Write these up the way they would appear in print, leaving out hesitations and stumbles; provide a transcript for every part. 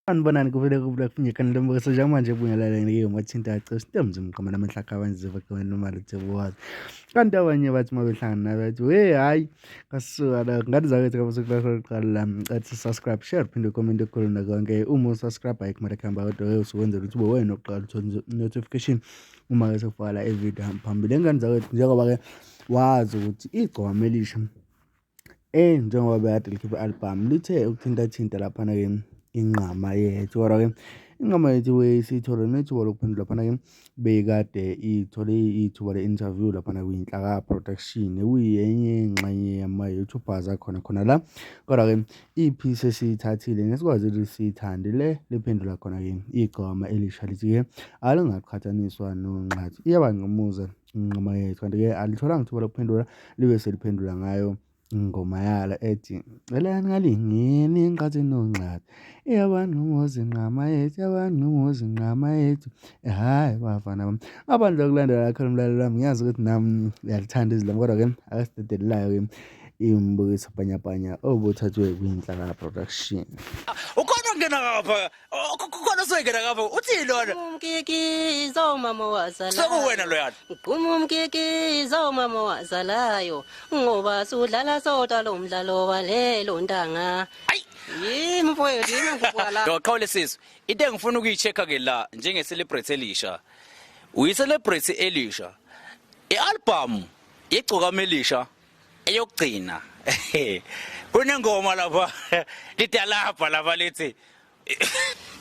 Sanibonani kuvele kubula kufinyekana lombukiso njengamanje ubungelele ngike umathinta acishe sitemza umqomo namhlanje abanziva kwenye imali tebuwazi kanti abanye bathi mabehlangana nawe bathi hayi kasuka la ngathi zakethe kabo sokuqala la athi subscribe share phinde comment ekhuluna konke uma usubscribe ayikhomela khamba kodwa usukwenzela ukuthi ube wena oqala uthole notification uma ke sokufaka evideo phambili engane zakethe njengoba ke wazi ukuthi iGcokama elisha njengoba bekade likhipha album lithe ukuthinta lapha na ke inqama yethu kodwa ke inqama yethu siyithole nethuba lokuphendula lapha ke bekade ithole ithuba le-interview lapha kuyinhlaka production kuyenye ingxenye yama-YouTubers khona la kodwa ke ipiece esiyithathile nesikwazi ukuthi siyithande le liphendula khona ke iGcokama elisha lithi ke alingaqhathaniswa nonqathi iyabanqimuza inqama yethu kanti ke alitholanga ithuba lokuphendula libe seliphendula ngayo ingoma yala ethi elani ngalingeni inqathi nonqathi iyabanqumuza inqama yethu iyabanqumuza inqama yethu hayi bafana bami abantu lokulandela lakho umlalelo wami ngiyazi ukuthi nami uyalithanda izilimi kodwa ke akasidedelelayo ke imbukiso bhanyabhanya obuthathwe kwinhlaka production ukhona ngena ngapha ukhona soyingena ngapha uthini lona umkikizo mama wazalayo sokuwena loyana uqhuma umkikizo mama wazalayo ngoba sudlala sodwa lo mdlalo walelo ntanga yimi mfowethu yimi ngikubala Yokhawule sizwe into engifuna ukuyichecka ke la njenge celebrate elisha uyi-celebrate elisha i-album yeGcokama elisha eyokugcina kunengoma lapha lidalapha lapha lithi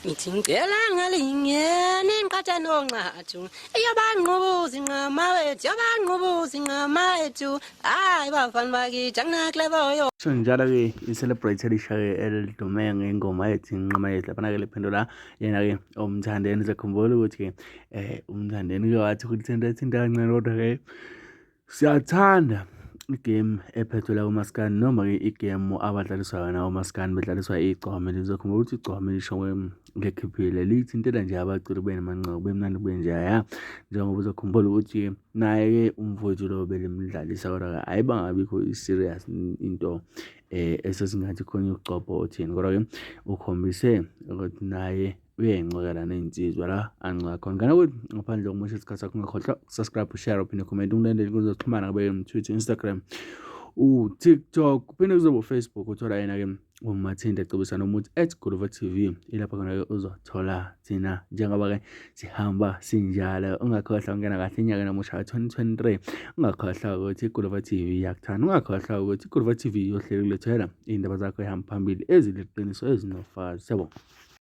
ngithi ngicela ngalingeni inqatha nonqathu iyabanqumuza inqama wethu yabanqumuza inqama wethu hayi bafana bakithi akunakulevoyo so njalo ke i-celebrate elisha ke elidume ngengoma yethi inqama yethu lapha ke liphendula yena ke umthandeni sekhumbula ukuthi ke umthandeni ke wathi ukuthinta kancane kodwa ke siyathanda igame ephethwe la umaskani noma ke igame abadlaliswa yona umaskani bedlaliswa iGcokama lizokhumbula ukuthi iGcokama lisho ngekhiphile lithintela nje abaculi benamanqoko bemnandi kube nje ya njengoba uzokhumbula ukuthi naye ke umfowethu lo belimdlalisa kodwa ke ayibangabikho i-serious into esesingathi khona ucopho othini kodwa ke ukhombise ukuthi naye uyayingcokela nensizwa la ancoka khona kana ukuthi ngaphandle kokusho isikhathi sakho ungakhohlwa subscribe share uphinde comment ungilandele kuzoxhumana ngabe Twitter Instagram TikTok uphinde kuzoba Facebook uthola yena ke uMathinta ecebisana umuthi @GolovaTV ilapha khona ke uzothola thina njengoba ke sihamba sinjalo ungakhohlwa ungena kahle inyaka namusha 2023 ungakhohlwa ukuthi GolovaTV yakuthanda ungakhohlwa ukuthi GolovaTV yohlelo kulethela indaba zakho ehamba phambili eziliqiniso ezinofazi sebo